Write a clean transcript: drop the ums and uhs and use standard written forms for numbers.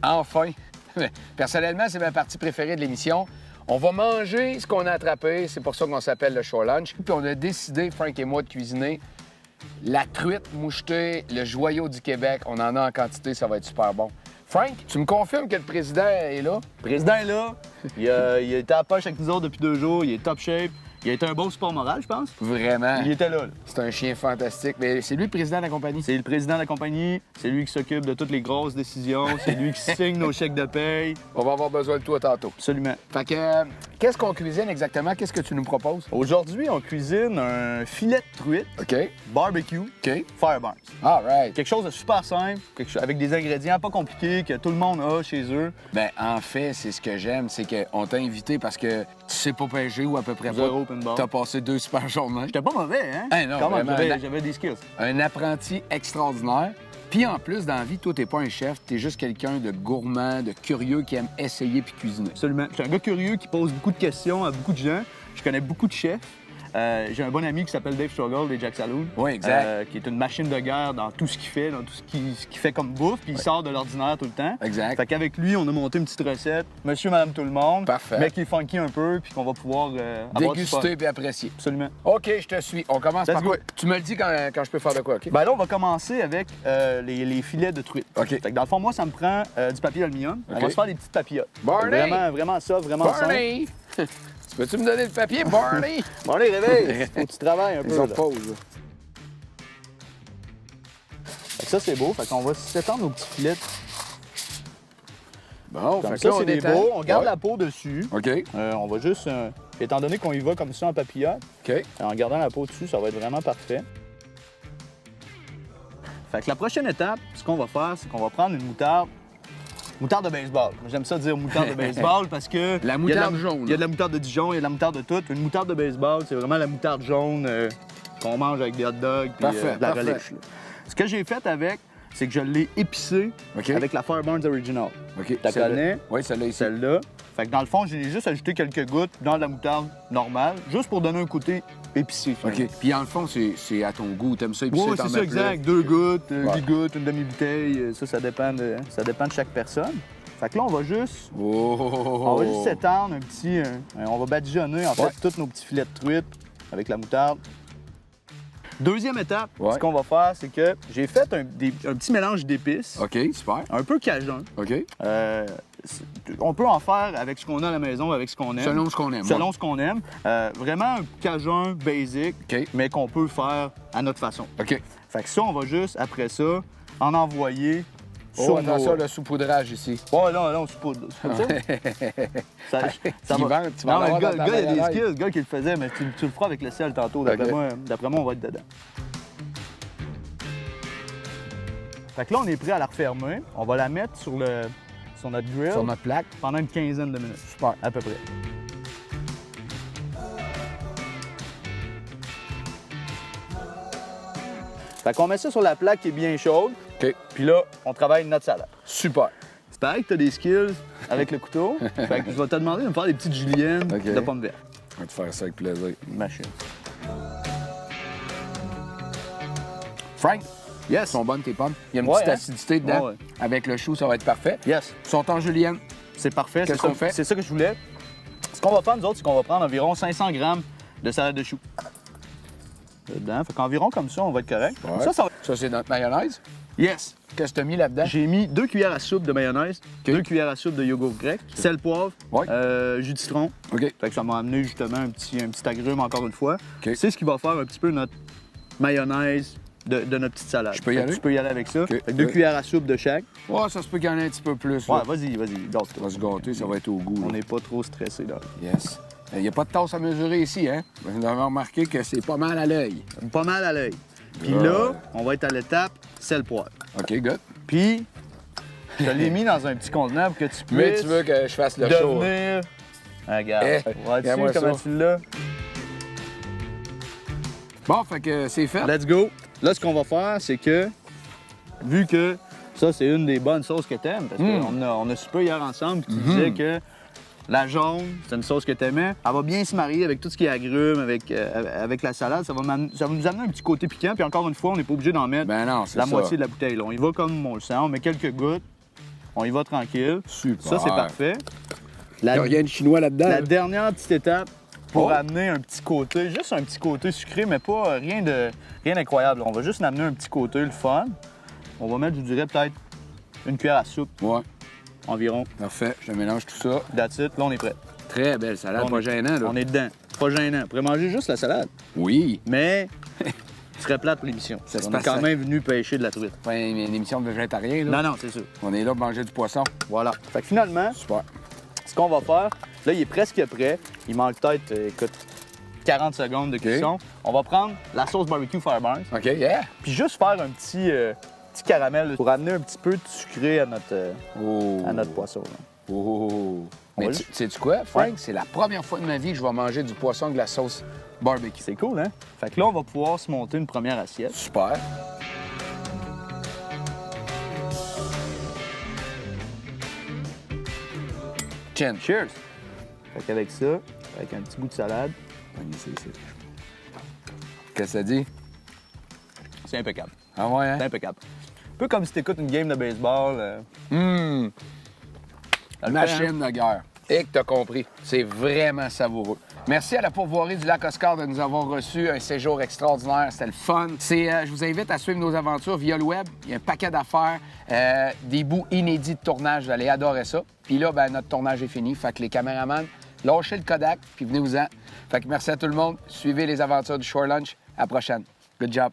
Enfin! Personnellement, c'est ma partie préférée de l'émission. On va manger ce qu'on a attrapé, c'est pour ça qu'on s'appelle le show lunch. Puis on a décidé, Frank et moi, de cuisiner la truite mouchetée, le joyau du Québec. On en a en quantité, ça va être super bon. Frank, tu me confirmes que le président est là? Le président est là. Il était à la poche avec nous autres depuis 2 jours. Il est top shape. Il a été un bon support moral, je pense. Vraiment. Il était là. C'est un chien fantastique. Mais c'est lui le président de la compagnie? C'est le président de la compagnie. C'est lui qui s'occupe de toutes les grosses décisions. C'est lui qui signe nos chèques de paye. On va avoir besoin de toi tantôt. Absolument. Fait que, qu'est-ce qu'on cuisine exactement? Qu'est-ce que tu nous proposes? Aujourd'hui, on cuisine un filet de truite, OK. barbecue, OK. Fireburns. All right. Quelque chose de super simple, avec des ingrédients pas compliqués que tout le monde a chez eux. Ben, en fait, c'est ce que j'aime, c'est qu'on t'a invité parce que tu sais pas pêcher ou à peu près Zéro pas. open bar. T'as passé 2 super journées. J'étais pas mauvais, hein? Hey, non, Quand même, vraiment, j'avais des skills. Un apprenti extraordinaire. Puis en plus, dans la vie, toi, t'es pas un chef, t'es juste quelqu'un de gourmand, de curieux qui aime essayer puis cuisiner. Absolument. Je suis un gars curieux qui pose beaucoup de questions à beaucoup de gens. Je connais beaucoup de chefs. J'ai un bon ami qui s'appelle Dave Struggle des Jack Saloon. Oui, exact. Qui est une machine de guerre dans tout ce qu'il fait, dans tout ce qu'il fait comme bouffe, puis il sort de l'ordinaire tout le temps. Exact. Fait qu'avec lui, on a monté une petite recette, monsieur, madame, tout le monde. Parfait. Mais qui est funky un peu, puis qu'on va pouvoir avoir du fun. Déguster puis apprécier. Absolument. OK, je te suis. On commence Let's par go. quoi? Tu me le dis quand je peux faire de quoi, OK? Ben là, on va commencer avec les filets de truite. OK. Fait que dans le fond, moi, ça me prend du papier d'aluminium. OK. On va se faire des petites papillotes. Barney! Vraiment, vraiment ça, vraiment simple. Barney! Tu peux-tu me donner le papier, Barney? Bon, allez, réveille! Faut que tu travailles un peu. Ils ont là. pause. Fait que ça, c'est beau. Fait qu'on va s'étendre nos petits filets. Bon, Comme fait que ça, là, on c'est des étend. beaux. On garde Ouais. la peau dessus. OK. On va juste... étant donné qu'on y va comme ça en papillote, OK. en gardant la peau dessus, ça va être vraiment parfait. Fait que la prochaine étape, ce qu'on va faire, c'est qu'on va prendre une moutarde. Moutarde de baseball. J'aime ça dire moutarde de baseball parce que... La il y a de moutarde jaune, Il y a de là. la moutarde de Dijon, il y a de la moutarde de tout. Une moutarde de baseball, c'est vraiment la moutarde jaune qu'on mange avec des hot dogs puis Parfait, de la parfait. relish. Là. Ce que j'ai fait avec, c'est que je l'ai épicé OK. avec la Fireburns Original. OK. T'as Celle-là. connais? Oui, celle-là ici. Celle-là. Fait que dans le fond, j'ai juste ajouté quelques gouttes dans de la moutarde normale, juste pour donner un côté épicé. OK. Puis en le fond, c'est à ton goût. T'aimes ça épicé, Oui, t'en c'est ça, mets plus. exact. 2 gouttes, Ouais. 8 gouttes, une demi-bouteille. Ça dépend de chaque personne. Fait que là, on va juste Oh! s'étendre un petit... on va badigeonner, en fait, Ouais. tous nos petits filets de truite avec la moutarde. Deuxième étape, Ouais. ce qu'on va faire, c'est que j'ai fait un petit mélange d'épices, OK, super. un peu cajun. OK. On peut en faire avec ce qu'on a à la maison, avec ce qu'on aime. Selon ce qu'on aime. Selon ce qu'on aime. Vraiment un cajun basic, OK. mais qu'on peut faire à notre façon. OK. Fait que ça, on va juste, après ça, en envoyer Oh, sur attention, nos... le saupoudrage ici. Ouais, là, on se poudre. C'est comme ça? Ça Tu va. vends, tu vas Non, mais en le gars, avoir dans ta il y a des mayonnaise. skills, le gars qui le faisait, mais tu le feras avec le sel tantôt. D'après moi, on va être dedans. Fait que là, on est prêt à la refermer. On va la mettre sur notre grill Sur notre plaque. pendant une quinzaine de minutes. Super. À peu près. Fait qu'on met ça sur la plaque qui est bien chaude. OK. Puis là, on travaille notre salade. Super. C'est pareil que tu as des skills avec le couteau. Fait que je vais te demander de me faire des petites juliennes OK. de pommes vertes. On va te faire ça avec plaisir. Machine. Frank, Yes. elles sont bonnes tes pommes. Il y a une Ouais, petite hein? acidité dedans. Ouais. Avec le chou, ça va être parfait. Yes. Ils sont en julienne. C'est parfait. Qu'est-ce qu'on fait? C'est ça que je voulais. Ce qu'on va faire, nous autres, c'est qu'on va prendre environ 500 grammes de salade de chou. Dedans. Fait qu'environ comme ça, on va être correct. Ouais. Ça va... Ça, c'est notre mayonnaise. Yes. Qu'est-ce que tu as mis là-dedans? J'ai mis 2 cuillères à soupe de mayonnaise, 2 cuillères à soupe de yogourt grec, sel, poivre, Ouais. jus de citron. OK. Fait que ça m'a amené justement un petit agrume encore une fois. OK. C'est ce qui va faire un petit peu notre mayonnaise de notre petite salade. Je peux y Fait que aller? Tu peux y aller avec ça. OK. Fait que 2 cuillères à soupe de chaque. Ouais, ça se peut qu'il y en ait un petit peu plus. Ouais, là. vas-y, On gâte-toi. va se gâter, ça va être au goût. On là. n'est pas trop stressé là. Yes. Il n'y a pas de tasse à mesurer ici, hein? Vous avez remarqué que c'est pas mal à l'œil. Pas mal à l'œil. Puis Ouais. là, on va être à l'étape sel poivre. OK, good. Puis, je l'ai mis dans un petit contenant pour que tu puisses Mais tu veux que je fasse le show. devenir... Ah, regarde. Eh, Vois-tu regarde-moi comment ça. tu l'as? Bon, fait que c'est fait. Let's go. Là, ce qu'on va faire, c'est que, vu que ça, c'est une des bonnes sauces que t'aimes, parce qu'on a soupé hier ensemble, puis tu disais que la jaune, c'est une sauce que t'aimais, elle va bien se marier avec tout ce qui est agrumes, avec la salade. Ça va nous amener un petit côté piquant, puis encore une fois, on n'est pas obligé d'en mettre Ben non, c'est la ça. moitié de la bouteille. Là. On y va comme on le sent, on met quelques gouttes. On y va tranquille. Super. Ça, c'est parfait. Il n'y a rien de chinois là-dedans. La là. dernière petite étape pour Oh. amener un petit côté, juste un petit côté sucré, mais pas rien d'incroyable. On va juste amener un petit côté, le fun. On va mettre, je dirais, peut-être une cuillère à soupe Ouais, environ. parfait. Je mélange tout ça. That's it. Là, on est prêt. Très belle salade, On pas est- gênant, là. On est dedans. Pas gênant. On pourrait manger juste la salade. Oui. Mais ce serait plate pour l'émission. Ça se On est passe quand ça. même venu pêcher de la truite. Pas une émission de végétarien, là. Non, non, c'est sûr. On est là pour manger du poisson. Voilà. Fait que finalement, Super. ce qu'on va faire, là, il est presque prêt. Il manque peut-être, écoute, 40 secondes de cuisson. On va prendre la sauce barbecue Fireburns, OK, yeah. puis juste faire un petit caramel pour amener un petit peu de sucré à notre poisson. Là. Oh. On Mais va tu juste- sais-tu quoi, Frank? Ouais. C'est la première fois de ma vie que je vais manger du poisson avec de la sauce barbecue. C'est cool, hein? Fait que là, on va pouvoir se monter une première assiette. Super. Chin. Cheers! Fait qu'avec ça, avec un petit bout de salade, Qu'est-ce que ça dit? c'est impeccable. Ah ouais, hein? C'est impeccable. Un peu comme si t'écoutes une game de baseball. Hum, Ça le fait, machine de guerre. Et que t'as compris. C'est vraiment savoureux. Merci à la pourvoirie du Lac Oscar de nous avoir reçu un séjour extraordinaire. C'était le fun. Je vous invite à suivre nos aventures via le web. Il y a un paquet d'affaires, des bouts inédits de tournage. Vous allez adorer ça. Puis là, ben, notre tournage est fini. Fait que les caméramans, lâchez le Kodak, puis venez-vous-en. Fait que merci à tout le monde. Suivez les aventures du Shore Lunch. À la prochaine. Good job.